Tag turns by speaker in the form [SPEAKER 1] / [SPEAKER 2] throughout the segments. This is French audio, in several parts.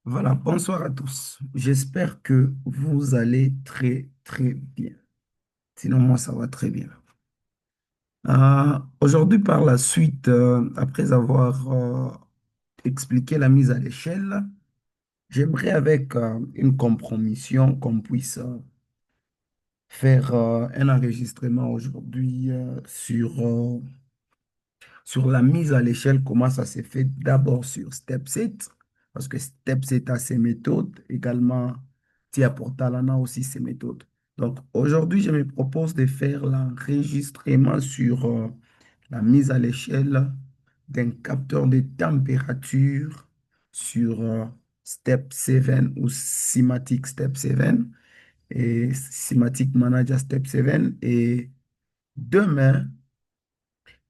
[SPEAKER 1] Voilà, bonsoir à tous. J'espère que vous allez très, très bien. Sinon, moi, ça va très bien. Aujourd'hui, par la suite, après avoir expliqué la mise à l'échelle, j'aimerais avec une compromission qu'on puisse faire un enregistrement aujourd'hui sur la mise à l'échelle, comment ça s'est fait d'abord sur StepSet, parce que StepSet a ses méthodes, également Tia Portal en a aussi ses méthodes. Donc aujourd'hui, je me propose de faire l'enregistrement sur la mise à l'échelle d'un capteur de température sur Step 7 ou Simatic Step 7 et Simatic Manager Step 7. Et demain,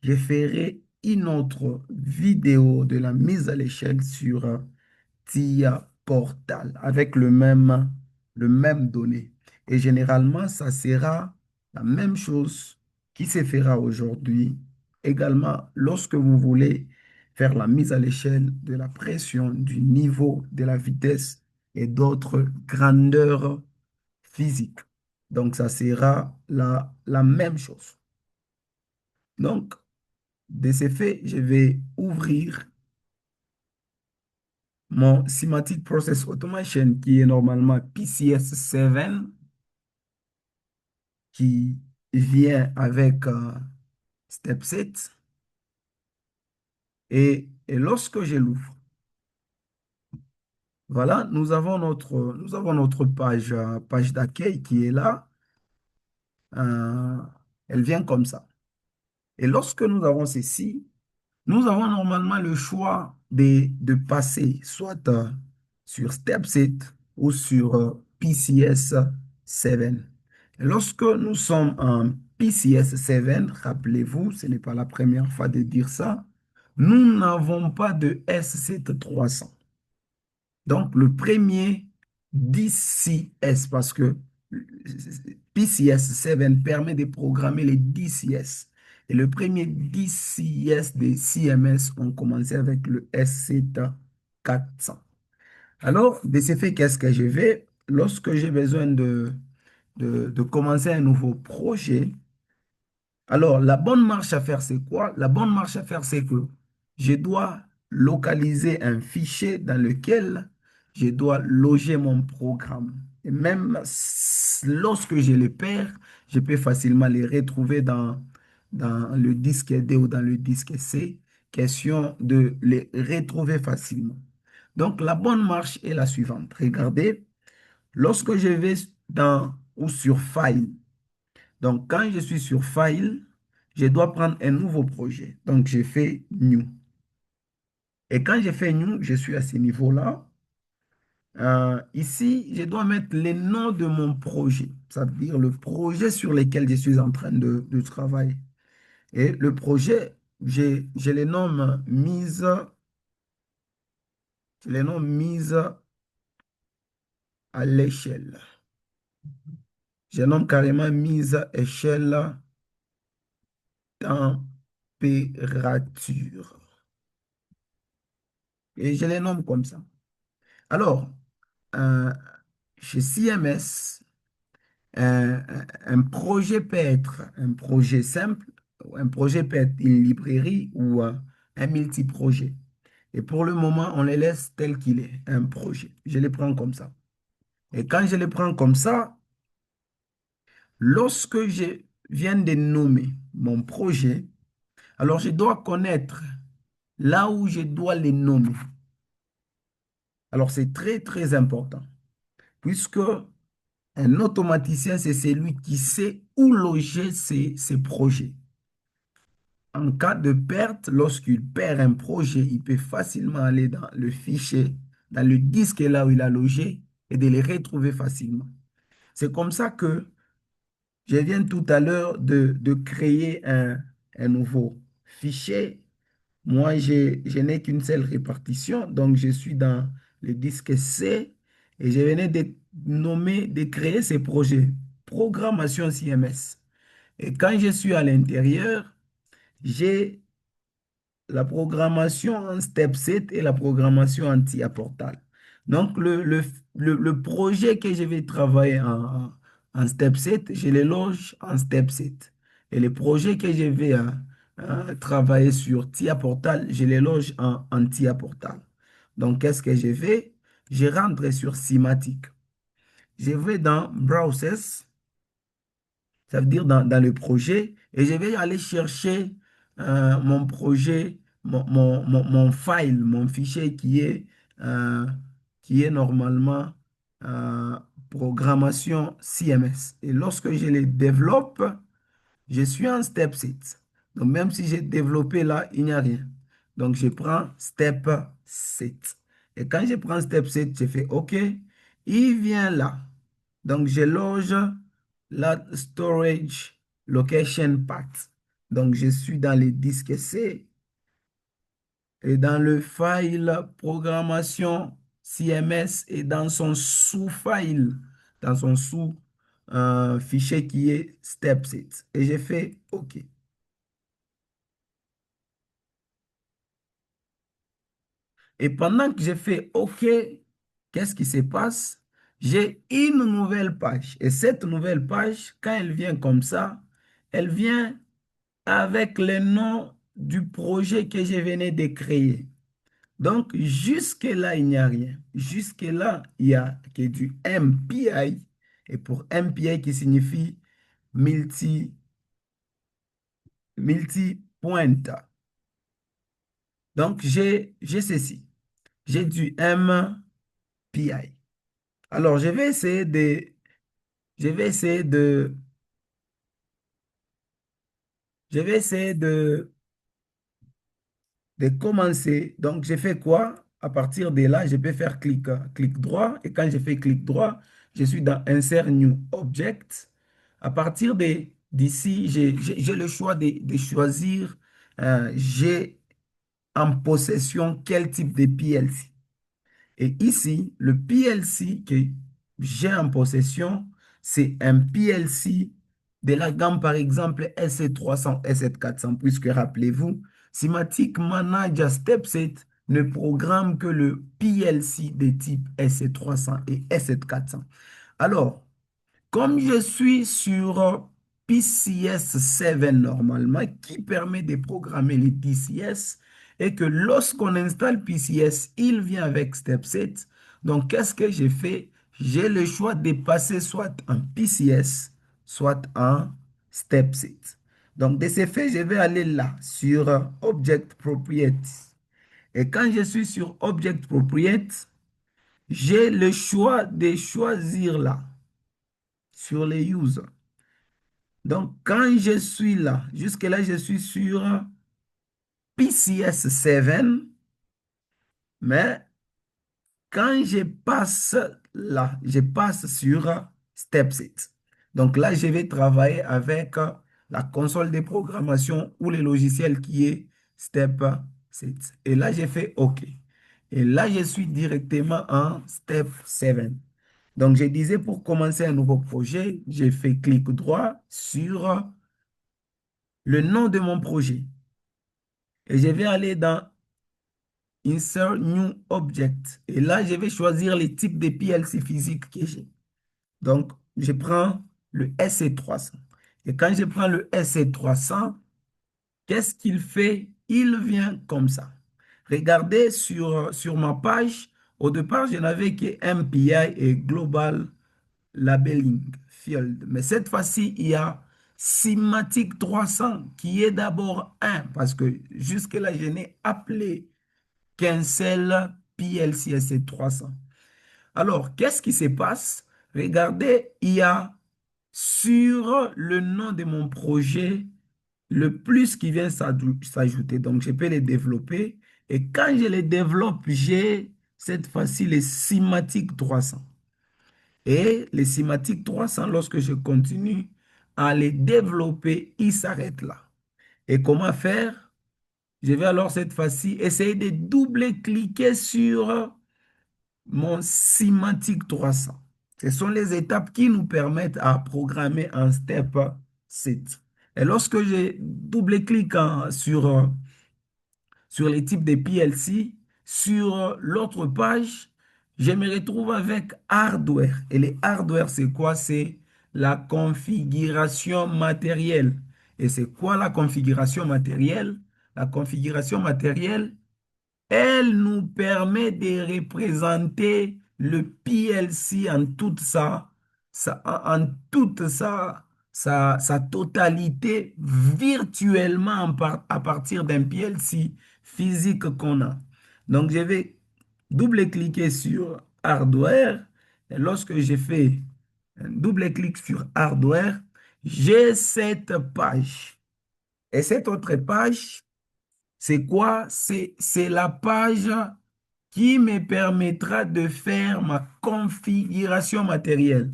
[SPEAKER 1] je ferai une autre vidéo de la mise à l'échelle sur TIA Portal avec le même données. Et généralement, ça sera la même chose qui se fera aujourd'hui. Également, lorsque vous voulez faire la mise à l'échelle de la pression, du niveau, de la vitesse et d'autres grandeurs physiques. Donc, ça sera la même chose. Donc, de ce fait, je vais ouvrir mon Semantic Process Automation qui est normalement PCS7 qui vient avec StepSet. Et lorsque je l'ouvre, voilà, nous avons notre page d'accueil qui est là. Euh, Elle vient comme ça. Et lorsque nous avons ceci, nous avons normalement le choix de passer soit sur StepSet ou sur PCS7. Lorsque nous sommes en PCS7, rappelez-vous, ce n'est pas la première fois de dire ça, nous n'avons pas de S7300. Donc, le premier DCS, parce que PCS7 permet de programmer les DCS. Et le premier DCS des CMS ont commencé avec le SZ400. Alors, de ce fait, qu'est-ce que je vais? Lorsque j'ai besoin de commencer un nouveau projet, alors, la bonne marche à faire, c'est quoi? La bonne marche à faire, c'est que je dois localiser un fichier dans lequel je dois loger mon programme. Et même lorsque je les perds, je peux facilement les retrouver dans le disque D ou dans le disque C. Question de les retrouver facilement. Donc, la bonne marche est la suivante. Regardez, lorsque je vais dans ou sur File, donc, quand je suis sur File, je dois prendre un nouveau projet. Donc, je fais New. Et quand je fais New, je suis à ce niveau-là. Ici, je dois mettre les noms de mon projet, c'est-à-dire le projet sur lequel je suis en train de travailler. Et le projet, je les nomme mise à l'échelle. Je nomme carrément mise à échelle température. Et je les nomme comme ça. Alors, euh, chez CMS, un projet peut être un projet simple, un projet peut être une librairie ou un multi-projet. Et pour le moment, on les laisse tel qu'il est, un projet. Je les prends comme ça. Et quand je les prends comme ça, lorsque je viens de nommer mon projet, alors je dois connaître là où je dois les nommer. Alors c'est très, très important, puisque un automaticien, c'est celui qui sait où loger ses projets. En cas de perte, lorsqu'il perd un projet, il peut facilement aller dans le fichier, dans le disque là où il a logé et de les retrouver facilement. C'est comme ça que je viens tout à l'heure de créer un nouveau fichier. Moi, je n'ai qu'une seule répartition, donc je suis dans le disque C et je venais de nommer, de créer ces projets, programmation CMS. Et quand je suis à l'intérieur, j'ai la programmation en step 7 et la programmation en TIA Portal. Donc, le projet que je vais travailler en step 7, je les loge en step 7. Et les projets que je vais travailler sur TIA Portal, je les loge en TIA Portal. Donc, qu'est-ce que je fais? Je rentre sur Simatic. Je vais dans Browsers, ça veut dire dans le projet, et je vais aller chercher mon projet, mon file, mon fichier euh, qui est normalement euh, programmation CMS. Et lorsque je les développe, je suis en step 6. Donc, même si j'ai développé là, il n'y a rien. Donc, je prends step 7. Et quand je prends step 7, je fais OK. Il vient là. Donc, je loge la storage location path. Donc, je suis dans les disques C et dans le file programmation CMS et dans son sous-file, dans son sous-fichier qui est step 7. Et j'ai fait OK. Et pendant que j'ai fait OK, qu'est-ce qui se passe? J'ai une nouvelle page. Et cette nouvelle page, quand elle vient comme ça, elle vient avec le nom du projet que je venais de créer. Donc, jusque-là, il n'y a rien. Jusque-là, il n'y a que du MPI. Et pour MPI qui signifie multi, multi-point. Donc, j'ai ceci. J'ai du MPI. Alors, je vais essayer de, je vais essayer de commencer. Donc, j'ai fait quoi? À partir de là, je peux faire clic droit. Et quand je fais clic droit, je suis dans Insert New Object. À partir d'ici, j'ai le choix de choisir. J'ai en possession quel type de PLC. Et ici, le PLC que j'ai en possession, c'est un PLC de la gamme, par exemple, SC300, SC400, puisque rappelez-vous, Simatic Manager Stepset ne programme que le PLC des types SC300 et SC400. Alors, comme je suis sur PCS 7 normalement, qui permet de programmer les PCS, et que lorsqu'on installe PCS, il vient avec Step 7. Donc, qu'est-ce que j'ai fait? J'ai le choix de passer soit en PCS, soit en Step 7. Donc, de ce fait, je vais aller là, sur Object Properties. Et quand je suis sur Object Properties, j'ai le choix de choisir là, sur les users. Donc, quand je suis là, jusque-là, je suis sur PCS 7, mais quand je passe là, je passe sur Step 6. Donc là, je vais travailler avec la console de programmation ou le logiciel qui est Step 6. Et là, j'ai fait OK. Et là, je suis directement en Step 7. Donc, je disais pour commencer un nouveau projet, j'ai fait clic droit sur le nom de mon projet. Et je vais aller dans Insert New Object. Et là, je vais choisir les types de PLC physiques que j'ai. Donc, je prends le SC300. Et quand je prends le SC300, qu'est-ce qu'il fait? Il vient comme ça. Regardez sur ma page. Au départ, je n'avais que MPI et Global Labeling Field. Mais cette fois-ci, il y a Simatic 300 qui est d'abord un parce que jusque-là, je n'ai appelé qu'un seul PLC 300. Alors, qu'est-ce qui se passe? Regardez, il y a sur le nom de mon projet le plus qui vient s'ajouter. Donc, je peux les développer. Et quand je les développe, j'ai cette fois-ci les Simatic 300. Et les Simatic 300, lorsque je continue à les développer, ils s'arrêtent là. Et comment faire? Je vais alors cette fois-ci essayer de double-cliquer sur mon Simatic 300. Ce sont les étapes qui nous permettent à programmer un step 7. Et lorsque je double-clique sur les types de PLC, sur l'autre page, je me retrouve avec hardware. Et les hardware, c'est quoi? C'est la configuration matérielle. Et c'est quoi la configuration matérielle? La configuration matérielle, elle nous permet de représenter le PLC en toute en toute sa totalité virtuellement à partir d'un PLC physique qu'on a. Donc, je vais double-cliquer sur hardware. Et lorsque j'ai fait un double-clic sur hardware, j'ai cette page. Et cette autre page, c'est quoi? C'est la page qui me permettra de faire ma configuration matérielle.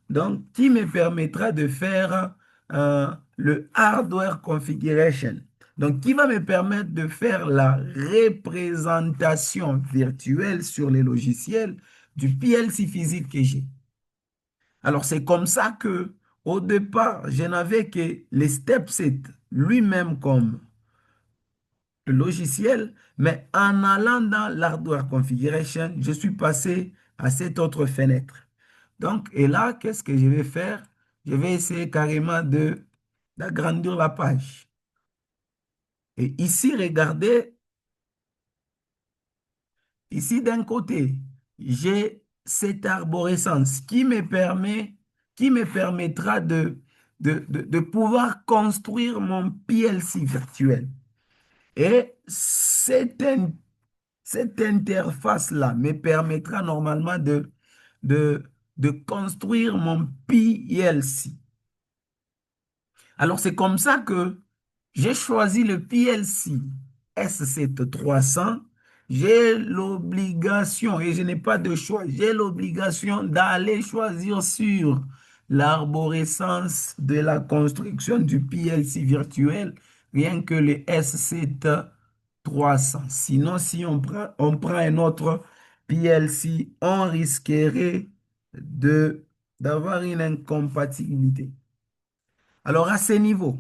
[SPEAKER 1] Donc, qui me permettra de faire le hardware configuration. Donc, qui va me permettre de faire la représentation virtuelle sur les logiciels du PLC physique que j'ai. Alors, c'est comme ça que, au départ, je n'avais que les step set lui-même comme le logiciel, mais en allant dans l'hardware configuration, je suis passé à cette autre fenêtre. Donc, et là, qu'est-ce que je vais faire? Je vais essayer carrément d'agrandir la page. Et ici, regardez, ici d'un côté, j'ai cette arborescence qui me permettra de pouvoir construire mon PLC virtuel. Et cette interface-là me permettra normalement de, de construire mon PLC. Alors, c'est comme ça que j'ai choisi le PLC S7300. J'ai l'obligation, et je n'ai pas de choix, j'ai l'obligation d'aller choisir sur l'arborescence de la construction du PLC virtuel, rien que le S7300. Sinon, si on prend un autre PLC, on risquerait d'avoir une incompatibilité. Alors, à ce niveau,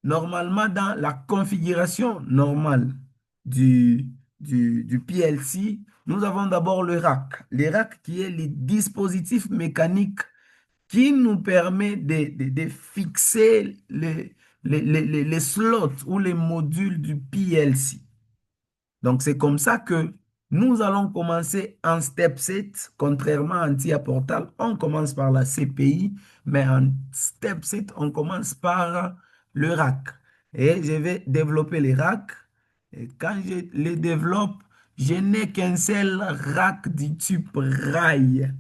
[SPEAKER 1] normalement, dans la configuration normale du PLC, nous avons d'abord le rack. Le rack qui est le dispositif mécanique qui nous permet de fixer les slots ou les modules du PLC. Donc, c'est comme ça que nous allons commencer en step 7, contrairement à TIA Portal, on commence par la CPI, mais en step 7, on commence par le rack. Et je vais développer les racks. Et quand je les développe, je n'ai qu'un seul rack du type rail.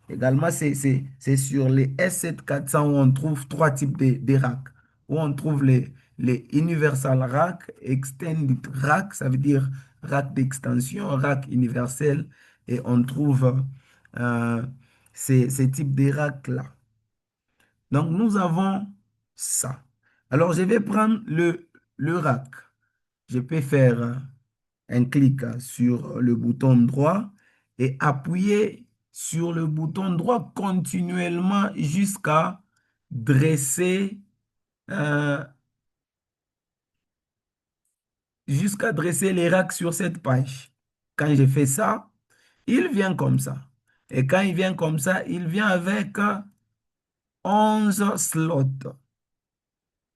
[SPEAKER 1] Également, c'est sur les S7400 où on trouve trois types de racks. Où on trouve les Universal Rack, Extended Rack, ça veut dire rack d'extension, rack universel. Et on trouve euh, ces types de racks-là. Donc, nous avons ça. Alors, je vais prendre le rack. Je peux faire un clic sur le bouton droit et appuyer sur le bouton droit continuellement dresser, euh, jusqu'à dresser les racks sur cette page. Quand je fais ça, il vient comme ça. Et quand il vient comme ça, il vient avec 11 slots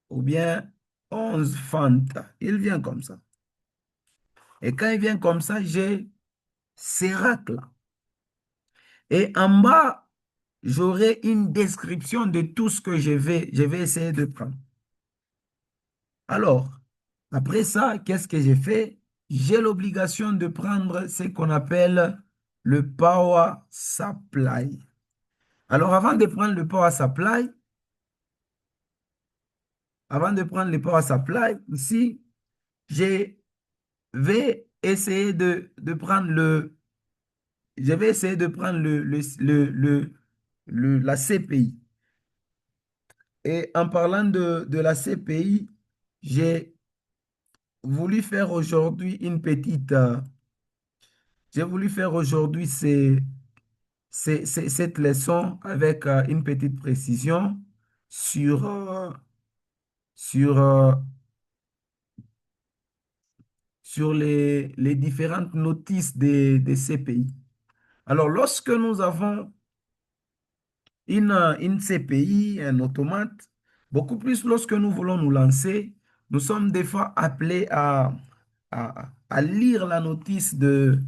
[SPEAKER 1] ou bien 11 fentes. Il vient comme ça. Et quand il vient comme ça, j'ai ces racks-là. Et en bas, j'aurai une description de tout ce que je vais essayer de prendre. Alors, après ça, qu'est-ce que j'ai fait? J'ai l'obligation de prendre ce qu'on appelle le power supply. Alors, avant de prendre le power supply, ici, je vais essayer de prendre je vais essayer de prendre la CPI. Et en parlant de la CPI, j'ai voulu faire aujourd'hui j'ai voulu faire aujourd'hui cette leçon avec une petite précision sur, sur, sur les différentes notices des CPI. Alors, lorsque nous avons une CPI, un automate, beaucoup plus lorsque nous voulons nous lancer, nous sommes des fois appelés à lire la notice de,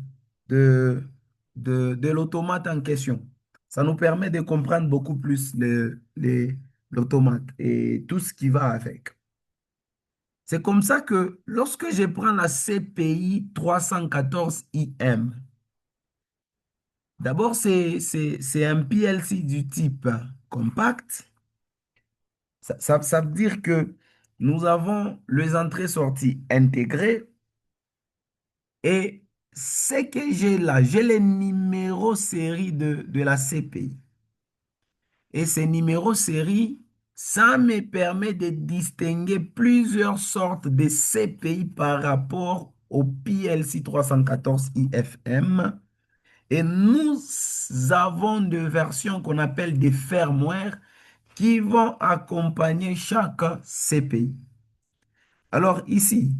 [SPEAKER 1] de l'automate en question. Ça nous permet de comprendre beaucoup plus l'automate et tout ce qui va avec. C'est comme ça que lorsque je prends la CPI 314 IM, d'abord c'est un PLC du type compact. Ça veut dire que nous avons les entrées-sorties intégrées et ce que j'ai là, j'ai les numéros série de la CPI. Et ces numéros série, ça me permet de distinguer plusieurs sortes de CPI par rapport au PLC 314 IFM. Et nous avons des versions qu'on appelle des firmware qui vont accompagner chaque CPI. Alors ici,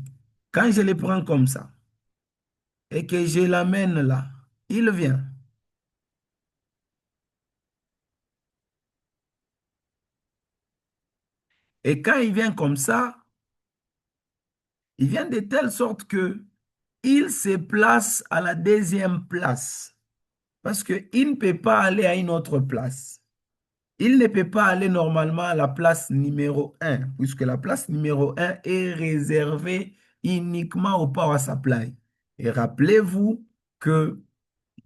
[SPEAKER 1] quand je les prends comme ça et que je l'amène là, il vient. Et quand il vient comme ça, il vient de telle sorte que il se place à la deuxième place parce qu'il ne peut pas aller à une autre place. Il ne peut pas aller normalement à la place numéro un puisque la place numéro un est réservée uniquement au power supply. Et rappelez-vous que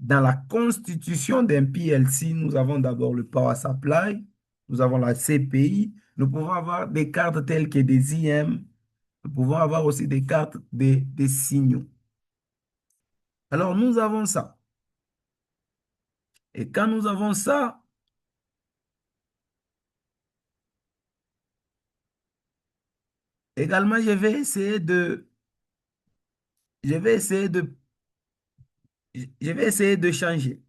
[SPEAKER 1] dans la constitution d'un PLC, nous avons d'abord le power supply, nous avons la CPI, nous pouvons avoir des cartes telles que des IM, nous pouvons avoir aussi des cartes des signaux. Alors, nous avons ça. Et quand nous avons ça, également, je vais essayer de, je vais essayer de changer.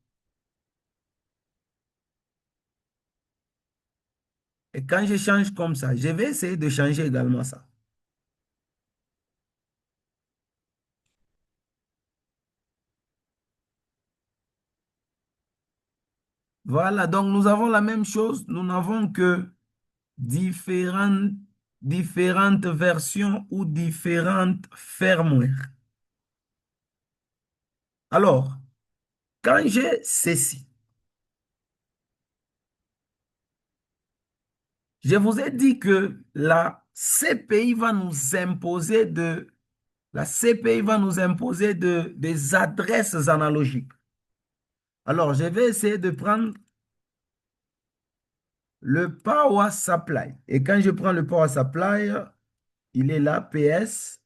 [SPEAKER 1] Et quand je change comme ça, je vais essayer de changer également ça. Voilà, donc nous avons la même chose. Nous n'avons que différentes, différentes versions ou différentes firmware. Alors, quand j'ai ceci, je vous ai dit que la CPI va nous imposer des adresses analogiques. Alors, je vais essayer de prendre le power supply. Et quand je prends le power supply, il est là, PS.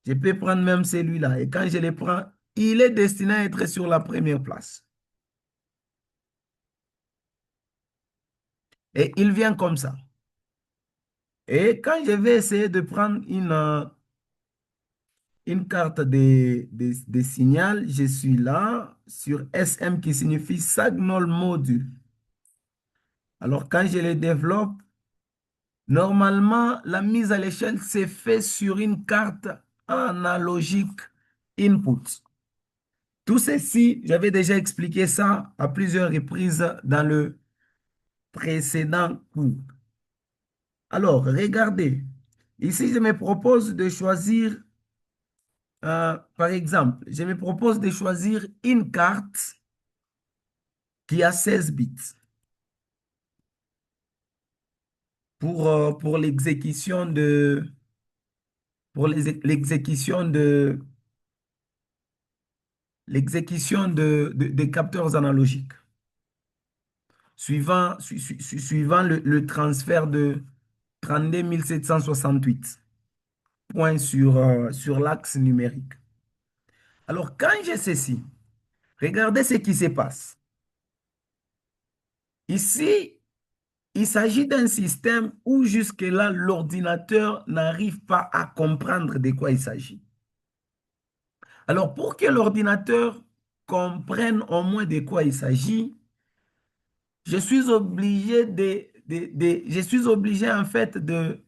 [SPEAKER 1] Je peux prendre même celui-là. Et quand je le prends, il est destiné à être sur la première place. Et il vient comme ça. Et quand je vais essayer de prendre une carte de signal, je suis là sur SM qui signifie Signal Module. Alors quand je le développe, normalement, la mise à l'échelle s'est fait sur une carte analogique input. Tout ceci, j'avais déjà expliqué ça à plusieurs reprises dans le précédent cours. Alors, regardez. Ici, je me propose de choisir, par exemple, je me propose de choisir une carte qui a 16 bits pour l'exécution des capteurs analogiques, suivant le transfert de 32 768 points sur l'axe numérique. Alors, quand j'ai ceci, regardez ce qui se passe. Ici, il s'agit d'un système où jusque-là, l'ordinateur n'arrive pas à comprendre de quoi il s'agit. Alors, pour que l'ordinateur comprenne au moins de quoi il s'agit, je suis obligé je suis obligé en fait de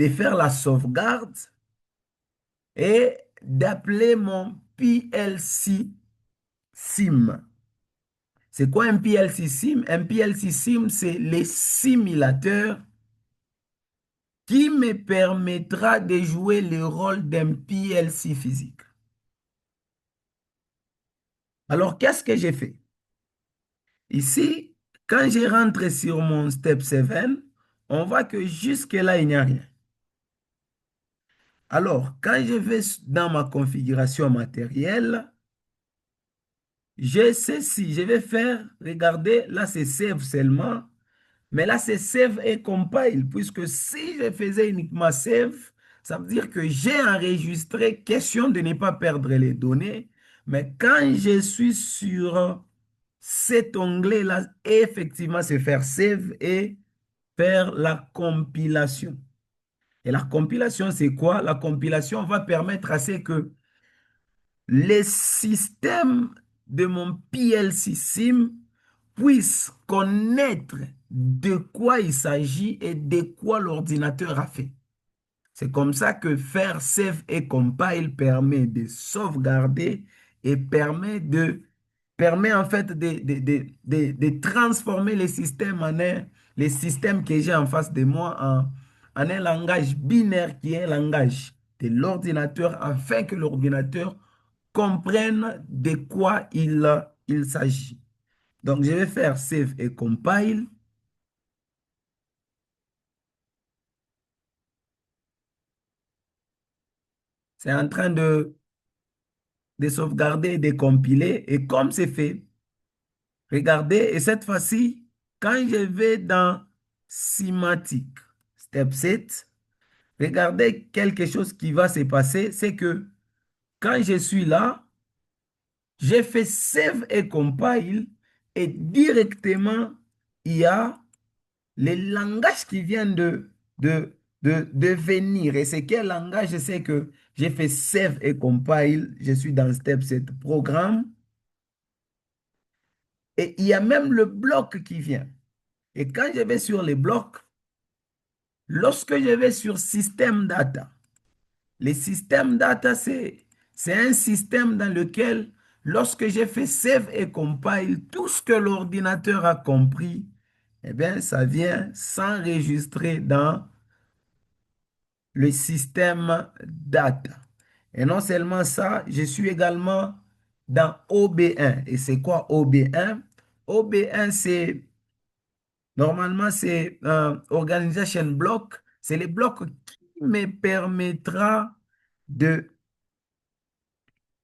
[SPEAKER 1] faire la sauvegarde et d'appeler mon PLC SIM. C'est quoi un PLC SIM? Un PLC SIM, c'est le simulateur qui me permettra de jouer le rôle d'un PLC physique. Alors, qu'est-ce que j'ai fait? Ici, quand je rentre sur mon step 7, on voit que jusque-là, il n'y a rien. Alors, quand je vais dans ma configuration matérielle, j'ai ceci. Je vais faire, regardez, là, c'est save seulement. Mais là, c'est save et compile, puisque si je faisais uniquement save, ça veut dire que j'ai enregistré, question de ne pas perdre les données. Mais quand je suis sur cet onglet-là, effectivement, c'est faire save et faire la compilation. Et la compilation, c'est quoi? La compilation va permettre à ce que les systèmes de mon PLC SIM puissent connaître de quoi il s'agit et de quoi l'ordinateur a fait. C'est comme ça que faire save et compile permet de sauvegarder et permet en fait de transformer les systèmes que j'ai en face de moi en un langage binaire qui est un langage de l'ordinateur afin que l'ordinateur comprenne de quoi il s'agit. Donc, je vais faire save et compile. C'est en train de sauvegarder et de compiler. Et comme c'est fait, regardez, et cette fois-ci, quand je vais dans Cymatic, Step 7, regardez quelque chose qui va se passer, c'est que quand je suis là, j'ai fait Save et Compile et directement, il y a les langages qui viennent de venir. Et c'est quel langage? Je sais que j'ai fait Save et Compile, je suis dans Step 7 programme. Et il y a même le bloc qui vient. Et quand je vais sur les blocs, lorsque je vais sur System Data, les systèmes data, c'est un système dans lequel, lorsque j'ai fait save et compile, tout ce que l'ordinateur a compris, eh bien, ça vient s'enregistrer dans le système data. Et non seulement ça, je suis également dans OB1. Et c'est quoi OB1? OB1, normalement, c'est Organization Block. C'est les blocs qui me permettra de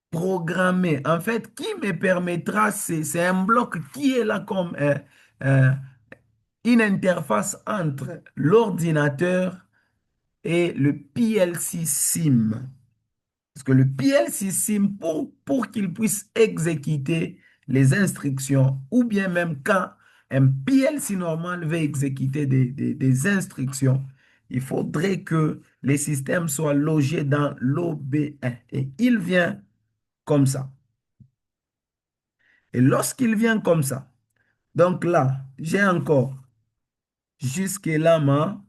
[SPEAKER 1] programmer. En fait, qui me permettra, c'est un bloc qui est là comme euh, une interface entre l'ordinateur et le PLC SIM. Parce que le PLC SIM, pour qu'il puisse exécuter les instructions, ou bien même quand un PLC normal veut exécuter des instructions, il faudrait que les systèmes soient logés dans l'OB1. Et il vient comme ça. Et lorsqu'il vient comme ça, donc là, j'ai encore jusque-là ma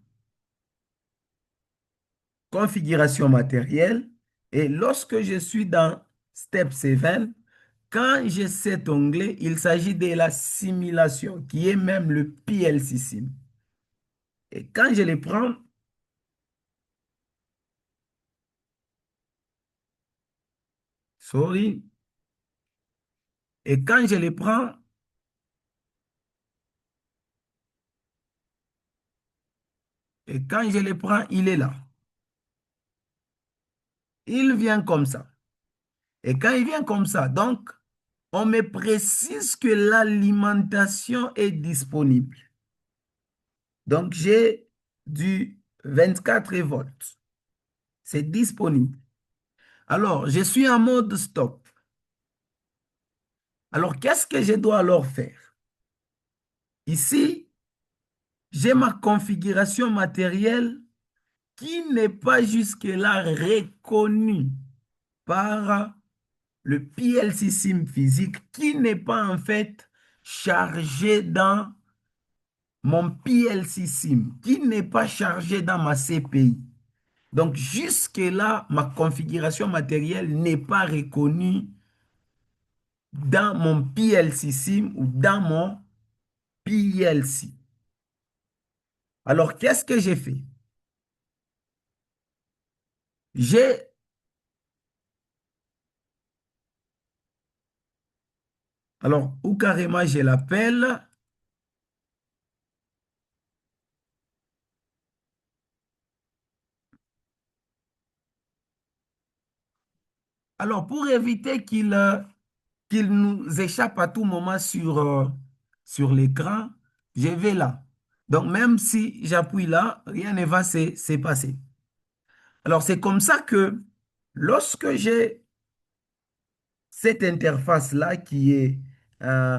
[SPEAKER 1] configuration matérielle. Et lorsque je suis dans Step 7, quand j'ai cet onglet, il s'agit de la simulation, qui est même le PLC sim. Et quand je le prends, sorry, et quand je le prends, et quand je le prends, il est là. Il vient comme ça. Et quand il vient comme ça, donc, on me précise que l'alimentation est disponible. Donc, j'ai du 24 volts. C'est disponible. Alors, je suis en mode stop. Alors, qu'est-ce que je dois alors faire? Ici, j'ai ma configuration matérielle qui n'est pas jusque-là reconnue par le PLC SIM physique, qui n'est pas en fait chargé dans mon PLC SIM, qui n'est pas chargé dans ma CPI. Donc, jusque-là, ma configuration matérielle n'est pas reconnue dans mon PLC SIM ou dans mon PLC. Alors, qu'est-ce que j'ai fait? J'ai, alors, ou carrément, je l'appelle. Alors, pour éviter qu'il nous échappe à tout moment sur l'écran, je vais là. Donc, même si j'appuie là, rien ne va se passer. Alors, c'est comme ça que lorsque j'ai cette interface-là qui est euh,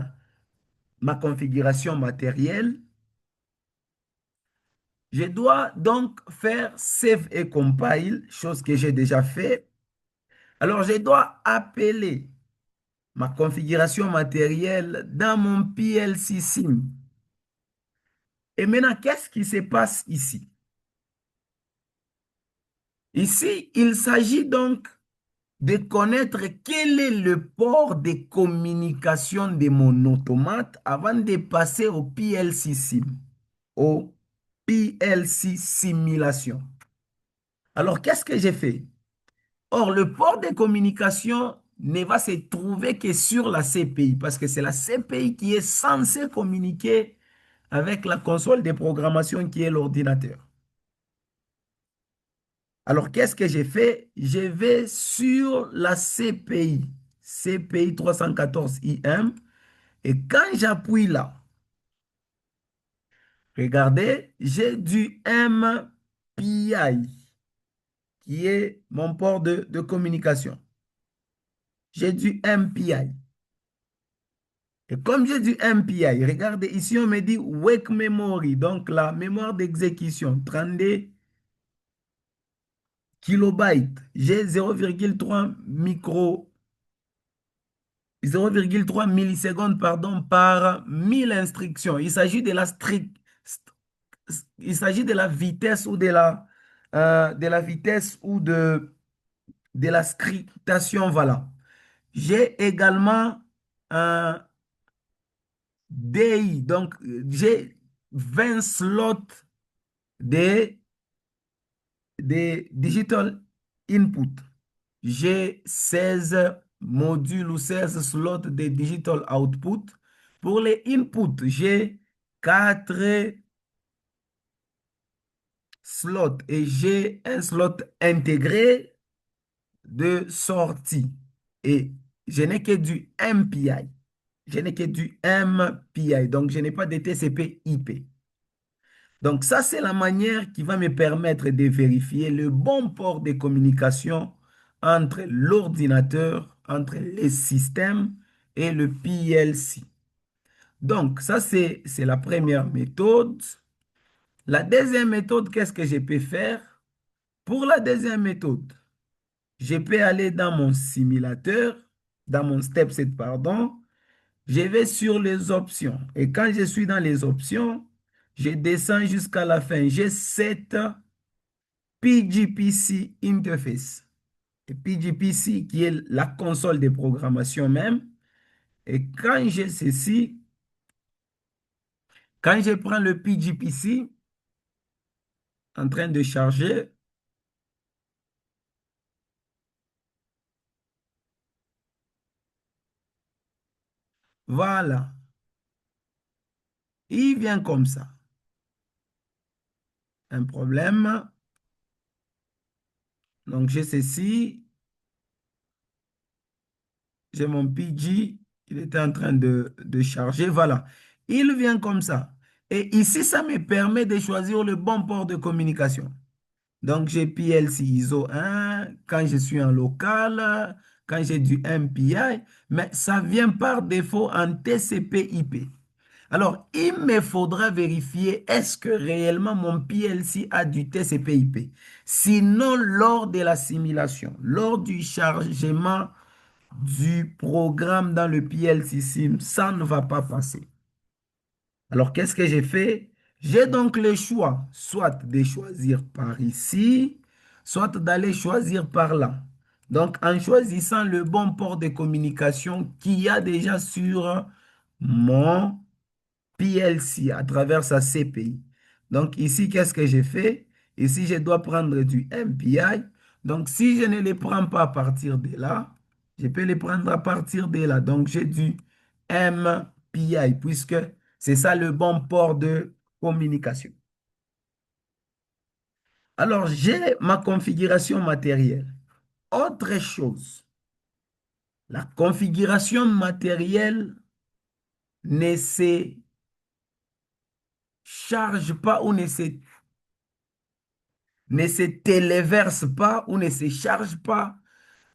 [SPEAKER 1] ma configuration matérielle, je dois donc faire Save et Compile, chose que j'ai déjà fait. Alors, je dois appeler ma configuration matérielle dans mon PLC SIM. Et maintenant, qu'est-ce qui se passe ici? Ici, il s'agit donc de connaître quel est le port de communication de mon automate avant de passer au PLC SIM, au PLC simulation. Alors, qu'est-ce que j'ai fait? Or, le port de communication ne va se trouver que sur la CPI parce que c'est la CPI qui est censée communiquer avec la console de programmation qui est l'ordinateur. Alors, qu'est-ce que j'ai fait? Je vais sur la CPI, CPI 314 IM, et quand j'appuie là, regardez, j'ai du MPI, qui est mon port de communication. J'ai du MPI. Et comme j'ai du MPI, regardez, ici on me dit Wake Memory, donc la mémoire d'exécution, 32 kilobytes. J'ai 0,3 micro 0,3 millisecondes pardon, par 1000 instructions. Il s'agit de la il s'agit de la vitesse ou de la vitesse ou de la scriptation. Voilà. J'ai également un DI, donc j'ai 20 slots de, de digital input. J'ai 16 modules ou 16 slots de digital output. Pour les inputs, j'ai 4 slots et j'ai un slot intégré de sortie. Et je n'ai que du MPI. Je n'ai que du MPI. Donc, je n'ai pas de TCP IP. Donc, ça, c'est la manière qui va me permettre de vérifier le bon port de communication entre l'ordinateur, entre les systèmes et le PLC. Donc, ça, c'est la première méthode. La deuxième méthode, qu'est-ce que je peux faire? Pour la deuxième méthode, je peux aller dans mon simulateur, dans mon step 7, pardon. Je vais sur les options. Et quand je suis dans les options, je descends jusqu'à la fin. J'ai 7 PGPC Interface. Et PGPC qui est la console de programmation même. Et quand j'ai ceci, quand je prends le PGPC en train de charger, voilà, il vient comme ça. Un problème. Donc j'ai ceci, j'ai mon PG, il était en train de charger, voilà. Il vient comme ça. Et ici, ça me permet de choisir le bon port de communication. Donc, j'ai PLC ISO 1 quand je suis en local, quand j'ai du MPI, mais ça vient par défaut en TCP/IP. Alors, il me faudra vérifier est-ce que réellement mon PLC a du TCP/IP. Sinon, lors de la simulation, lors du chargement du programme dans le PLC SIM, ça ne va pas passer. Alors, qu'est-ce que j'ai fait? J'ai donc le choix, soit de choisir par ici, soit d'aller choisir par là. Donc, en choisissant le bon port de communication qu'il y a déjà sur mon PLC à travers sa CPI. Donc, ici, qu'est-ce que j'ai fait? Ici, je dois prendre du MPI. Donc, si je ne les prends pas à partir de là, je peux les prendre à partir de là. Donc, j'ai du MPI puisque c'est ça le bon port de communication. Alors, j'ai ma configuration matérielle. Autre chose, la configuration matérielle ne se charge pas ou ne se téléverse pas ou ne se charge pas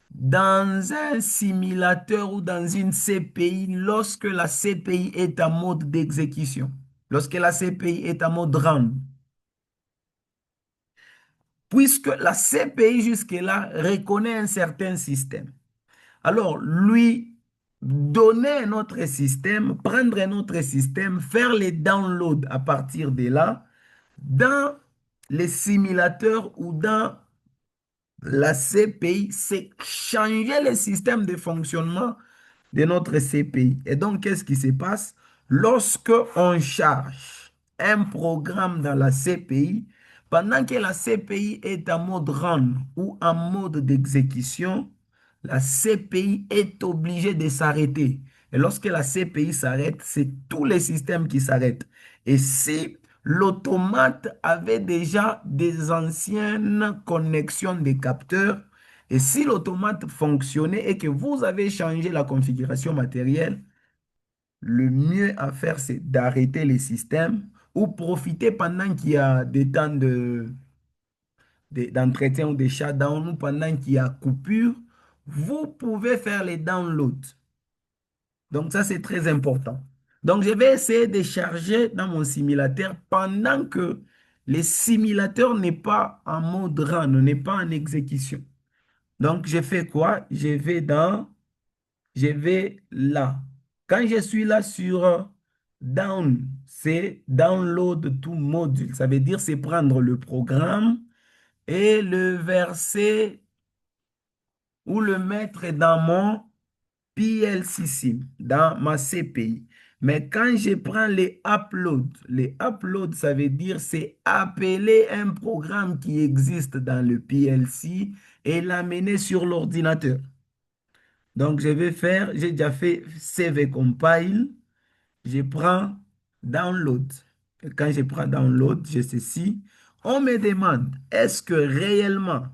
[SPEAKER 1] dans un simulateur ou dans une CPI lorsque la CPI est en mode d'exécution, lorsque la CPI est en mode run. Puisque la CPI jusque-là reconnaît un certain système. Alors, lui donner un autre système, prendre un autre système, faire les downloads à partir de là, dans les simulateurs ou dans la CPI, c'est changer le système de fonctionnement de notre CPI. Et donc, qu'est-ce qui se passe? Lorsque on charge un programme dans la CPI, pendant que la CPI est en mode run ou en mode d'exécution, la CPI est obligée de s'arrêter. Et lorsque la CPI s'arrête, c'est tous les systèmes qui s'arrêtent. Et si l'automate avait déjà des anciennes connexions de capteurs, et si l'automate fonctionnait et que vous avez changé la configuration matérielle, le mieux à faire, c'est d'arrêter les systèmes ou profiter pendant qu'il y a des temps d'entretien ou de shutdown ou pendant qu'il y a coupure, vous pouvez faire les downloads. Donc ça, c'est très important. Donc je vais essayer de charger dans mon simulateur pendant que le simulateur n'est pas en mode run, n'est pas en exécution. Donc je fais quoi? Je vais là. Quand je suis là sur down, c'est download to module. Ça veut dire c'est prendre le programme et le verser ou le mettre dans mon PLC sim, dans ma CPI. Mais quand je prends les uploads, ça veut dire c'est appeler un programme qui existe dans le PLC et l'amener sur l'ordinateur. Donc, je vais faire, j'ai déjà fait CV compile, je prends download. Et quand je prends download, j'ai ceci. On me demande, est-ce que réellement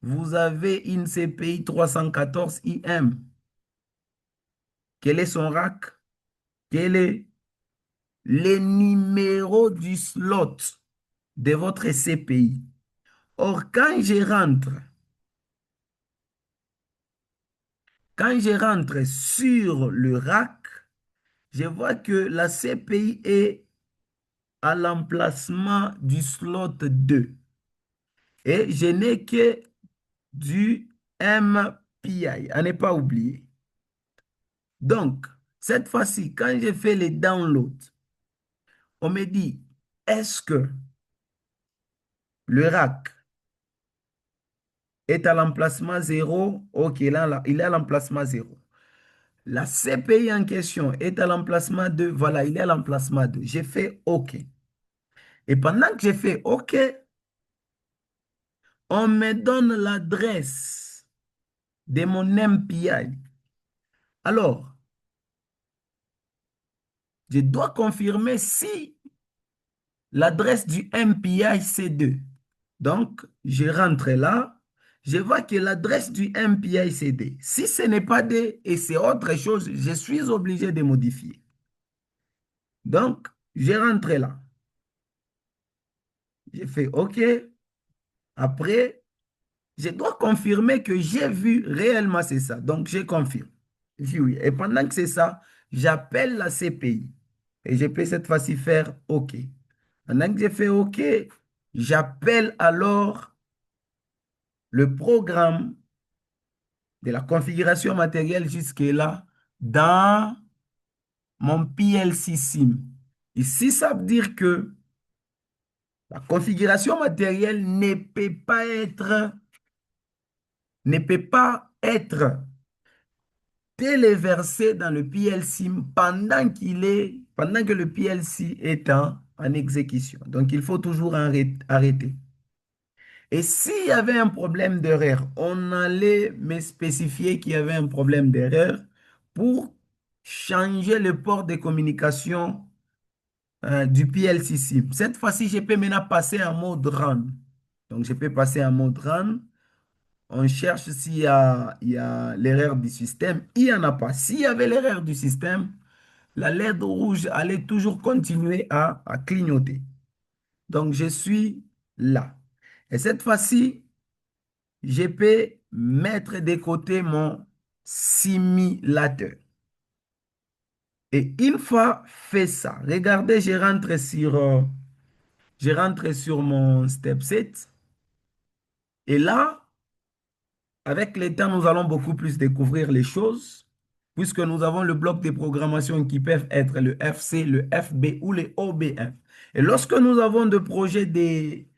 [SPEAKER 1] vous avez une CPI 314 IM? Quel est son rack? Quel est le numéro du slot de votre CPI? Or, quand je rentre sur le rack, je vois que la CPI est à l'emplacement du slot 2 et je n'ai que du MPI, à ne pas oublier. Donc, cette fois-ci, quand je fais les downloads, on me dit, est-ce que le rack est à l'emplacement 0? Ok, là, il est à l'emplacement 0. La CPI en question est à l'emplacement 2. Voilà, il est à l'emplacement 2. J'ai fait OK. Et pendant que j'ai fait OK, on me donne l'adresse de mon MPI. Alors, je dois confirmer si l'adresse du MPI c'est 2. Donc, je rentre là, je vois que l'adresse du MPI c'est 2. Si ce n'est pas 2 et c'est autre chose, je suis obligé de modifier. Donc, je rentre là. J'ai fait OK. Après, je dois confirmer que j'ai vu réellement c'est ça. Donc, je confirme. Oui. Et pendant que c'est ça, j'appelle la CPI. Et je peux cette fois-ci faire OK. Pendant que j'ai fait OK, j'appelle alors le programme de la configuration matérielle jusque-là dans mon PLC SIM. Ici, ça veut dire que La configuration matérielle ne peut pas être téléversée dans le PLC pendant que le PLC est en exécution. Donc, il faut toujours arrêter. Et s'il y avait un problème d'erreur, on allait me spécifier qu'il y avait un problème d'erreur pour changer le port de communication du PLC SIM. Cette fois-ci, je peux maintenant passer en mode run. Donc, je peux passer en mode run. On cherche s'il y a l'erreur du système. Il n'y en a pas. S'il y avait l'erreur du système, la LED rouge allait toujours continuer à clignoter. Donc, je suis là. Et cette fois-ci, je peux mettre de côté mon simulateur. Et une fois fait ça, regardez, je rentre sur mon step set. Et là, avec le temps, nous allons beaucoup plus découvrir les choses, puisque nous avons le bloc de programmation qui peuvent être le FC, le FB ou le OBF. Et lorsque nous avons des projets, des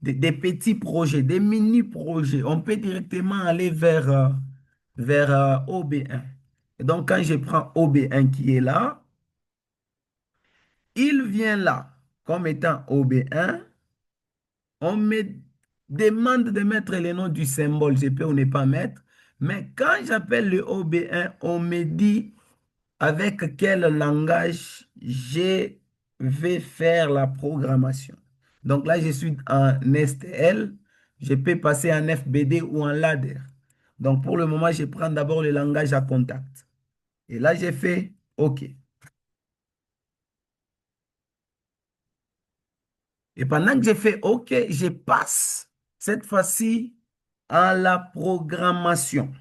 [SPEAKER 1] petits projets, des mini-projets, on peut directement aller vers OB1. Et donc, quand je prends OB1 qui est là, il vient là comme étant OB1. On me demande de mettre le nom du symbole, je peux ou ne pas mettre. Mais quand j'appelle le OB1, on me dit avec quel langage je vais faire la programmation. Donc là, je suis en STL. Je peux passer en FBD ou en ladder. Donc pour le moment, je prends d'abord le langage à contact. Et là, j'ai fait OK. Et pendant que j'ai fait OK, je passe cette fois-ci à la programmation.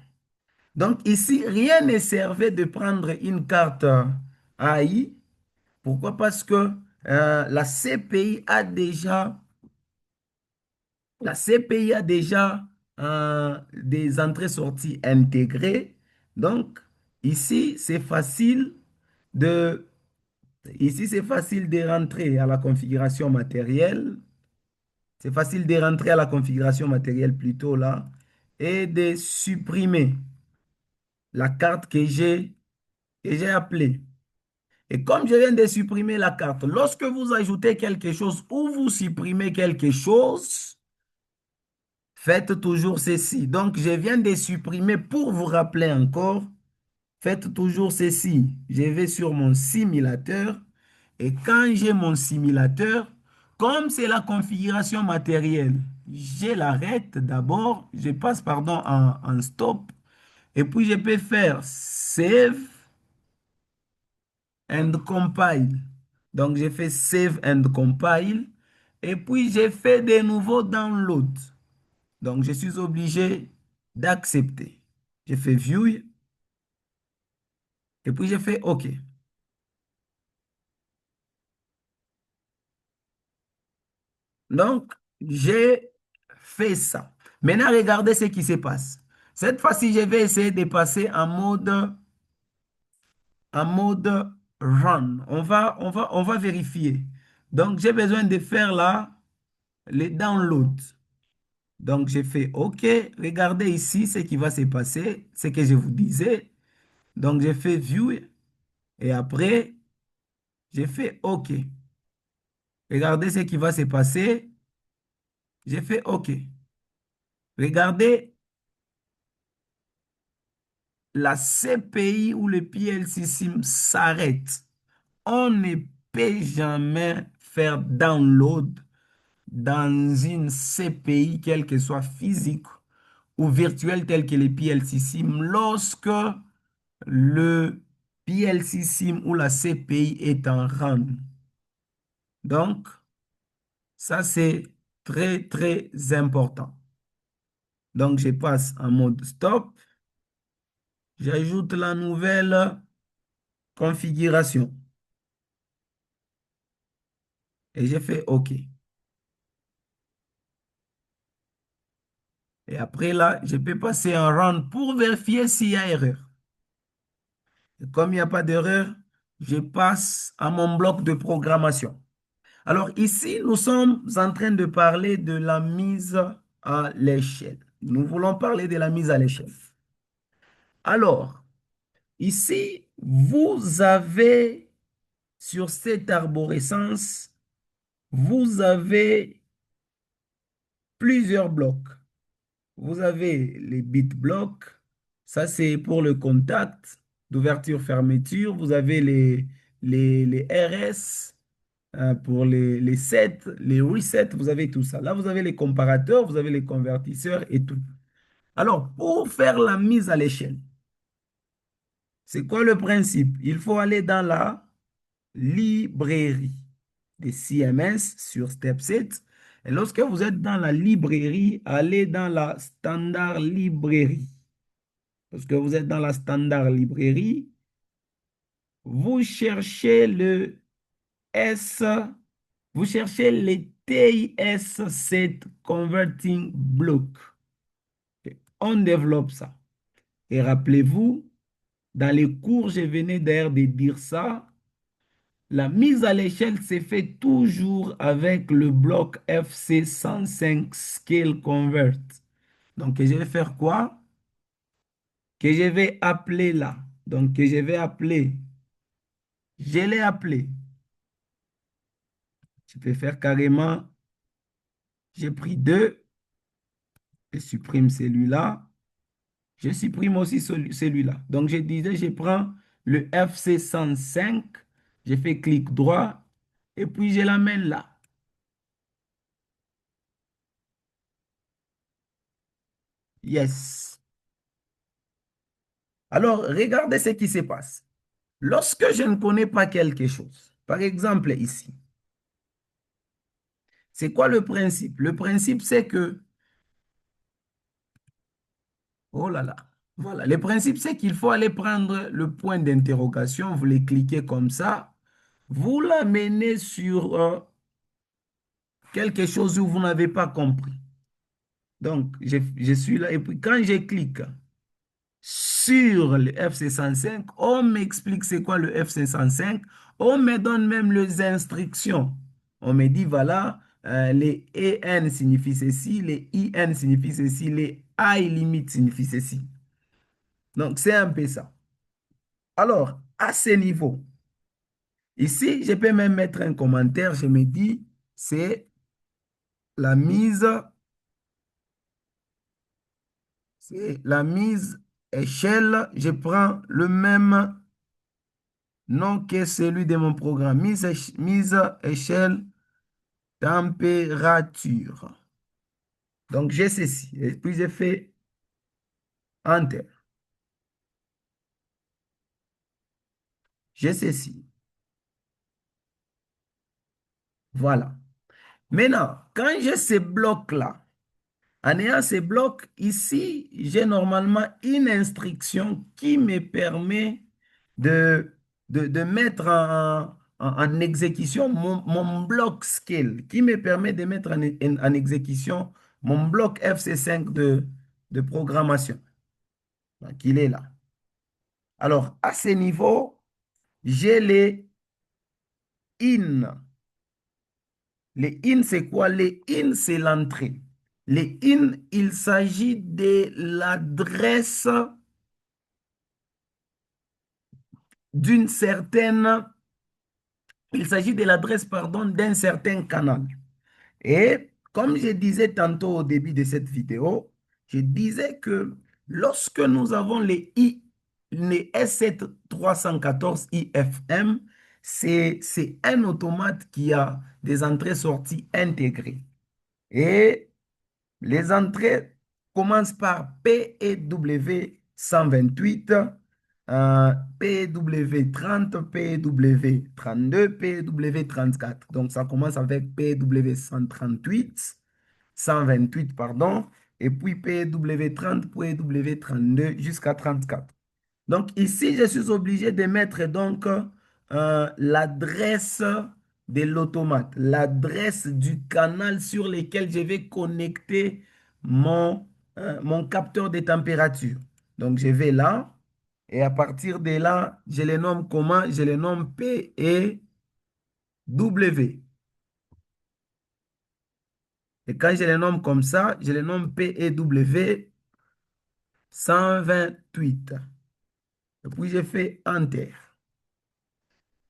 [SPEAKER 1] Donc ici, rien ne servait de prendre une carte AI. Pourquoi? Parce que la CPI a déjà, la CPI a déjà des entrées-sorties intégrées. Donc ici, de, ici, c'est facile de rentrer à la configuration matérielle. C'est facile de rentrer à la configuration matérielle plutôt là et de supprimer la carte que j'ai appelée. Et comme je viens de supprimer la carte, lorsque vous ajoutez quelque chose ou vous supprimez quelque chose, faites toujours ceci. Donc, je viens de supprimer pour vous rappeler encore. Faites toujours ceci. Je vais sur mon simulateur et quand j'ai mon simulateur, comme c'est la configuration matérielle, je l'arrête d'abord, je passe pardon en stop et puis je peux faire save and compile. Donc j'ai fait save and compile et puis j'ai fait de nouveaux download. Donc je suis obligé d'accepter. J'ai fait view et puis j'ai fait OK. Donc, j'ai fait ça. Maintenant, regardez ce qui se passe. Cette fois-ci, je vais essayer de passer en mode run. On va vérifier. Donc, j'ai besoin de faire là les downloads. Donc, j'ai fait OK. Regardez ici ce qui va se passer, ce que je vous disais. Donc, j'ai fait View et après, j'ai fait OK. Regardez ce qui va se passer. J'ai fait OK. Regardez la CPI ou le PLC SIM s'arrête. On ne peut jamais faire download dans une CPI, quelle que soit physique ou virtuelle, telle que les PLC SIM, lorsque le PLC SIM ou la CPI est en run. Donc, ça, c'est très, très important. Donc, je passe en mode stop. J'ajoute la nouvelle configuration. Et j'ai fait OK. Et après là, je peux passer un run pour vérifier s'il y a erreur. Et comme il n'y a pas d'erreur, je passe à mon bloc de programmation. Alors ici, nous sommes en train de parler de la mise à l'échelle. Nous voulons parler de la mise à l'échelle. Alors, ici, vous avez sur cette arborescence, vous avez plusieurs blocs. Vous avez les bit blocks, ça c'est pour le contact d'ouverture-fermeture. Vous avez les RS pour les sets, les resets, vous avez tout ça. Là, vous avez les comparateurs, vous avez les convertisseurs et tout. Alors, pour faire la mise à l'échelle, c'est quoi le principe? Il faut aller dans la librairie des CMS sur StepSet. Et lorsque vous êtes dans la librairie, allez dans la standard librairie. Lorsque vous êtes dans la standard librairie, vous cherchez le S, vous cherchez les TIS Set Converting Block. On développe ça. Et rappelez-vous, dans les cours, je venais d'ailleurs de dire ça. La mise à l'échelle se fait toujours avec le bloc FC105 Scale Convert. Donc, je vais faire quoi? Que je vais appeler là. Donc, que je vais appeler. Je l'ai appelé. Je peux faire carrément. J'ai pris deux. Je supprime celui-là. Je supprime aussi celui-là. Donc, je disais, je prends le FC105. Je fais clic droit. Et puis, je l'amène là. Yes. Alors, regardez ce qui se passe. Lorsque je ne connais pas quelque chose, par exemple ici, c'est quoi le principe? Le principe, c'est que, oh là là, voilà, le principe, c'est qu'il faut aller prendre le point d'interrogation, vous les cliquez comme ça, vous l'amenez sur quelque chose où vous n'avez pas compris. Donc, je suis là, et puis quand je clique sur le F505, on m'explique c'est quoi le F505, on me donne même les instructions. On me dit, voilà, les EN signifient ceci, les IN signifient ceci, les I limite signifient ceci. Donc, c'est un peu ça. Alors, à ce niveau, ici, je peux même mettre un commentaire, je me dis, c'est la mise, c'est la mise échelle, je prends le même nom que celui de mon programme. Mise échelle température. Donc, j'ai ceci. Et puis, j'ai fait Enter. J'ai ceci. Voilà. Maintenant, quand j'ai ces blocs-là, en ayant ces blocs, ici, j'ai normalement une instruction qui me permet de, de mettre en exécution mon bloc scale, qui me permet de mettre en exécution mon bloc FC5 de programmation. Donc, il est là. Alors, à ce niveau, j'ai les in. Les in, c'est quoi? Les in, c'est l'entrée. Les in, il s'agit de l'adresse d'une certaine, il s'agit de l'adresse, pardon, d'un certain canal. Et comme je disais tantôt au début de cette vidéo, je disais que lorsque nous avons les S7314 IFM, c'est un automate qui a des entrées-sorties intégrées. Et les entrées commencent par PEW 128, PEW 30, PEW 32, PEW 34. Donc, ça commence avec PEW 138, 128, pardon, et puis PEW 30, PEW 32 jusqu'à 34. Donc ici, je suis obligé de mettre donc l'adresse de l'automate, l'adresse du canal sur lequel je vais connecter mon capteur de température. Donc je vais là et à partir de là, je les nomme comment? Je les nomme P et W. Et quand je les nomme comme ça, je les nomme PEW 128. Et puis, je fais Enter.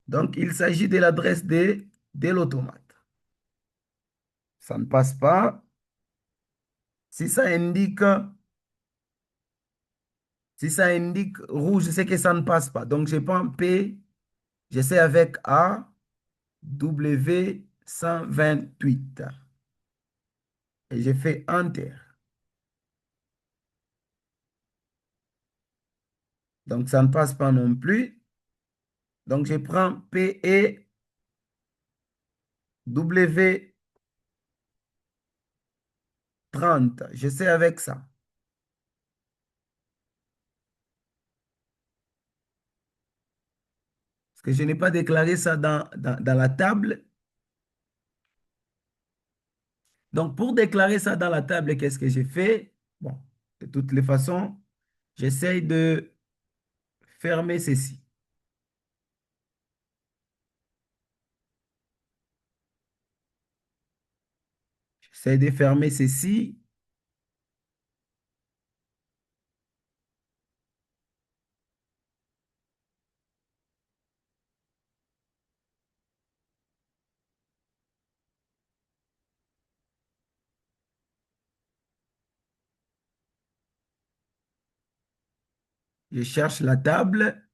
[SPEAKER 1] Donc, il s'agit de l'adresse de l'automate. Ça ne passe pas. Si ça indique, si ça indique rouge, c'est que ça ne passe pas. Donc, je prends P, j'essaie avec A, W 128. Et je fais Enter. Donc, ça ne passe pas non plus. Donc, je prends PE W 30. J'essaie avec ça. Parce que je n'ai pas déclaré ça dans la table. Donc, pour déclarer ça dans la table, qu'est-ce que j'ai fait? Bon, de toutes les façons, j'essaie de fermer ceci. J'essaie de fermer ceci. Je cherche la table.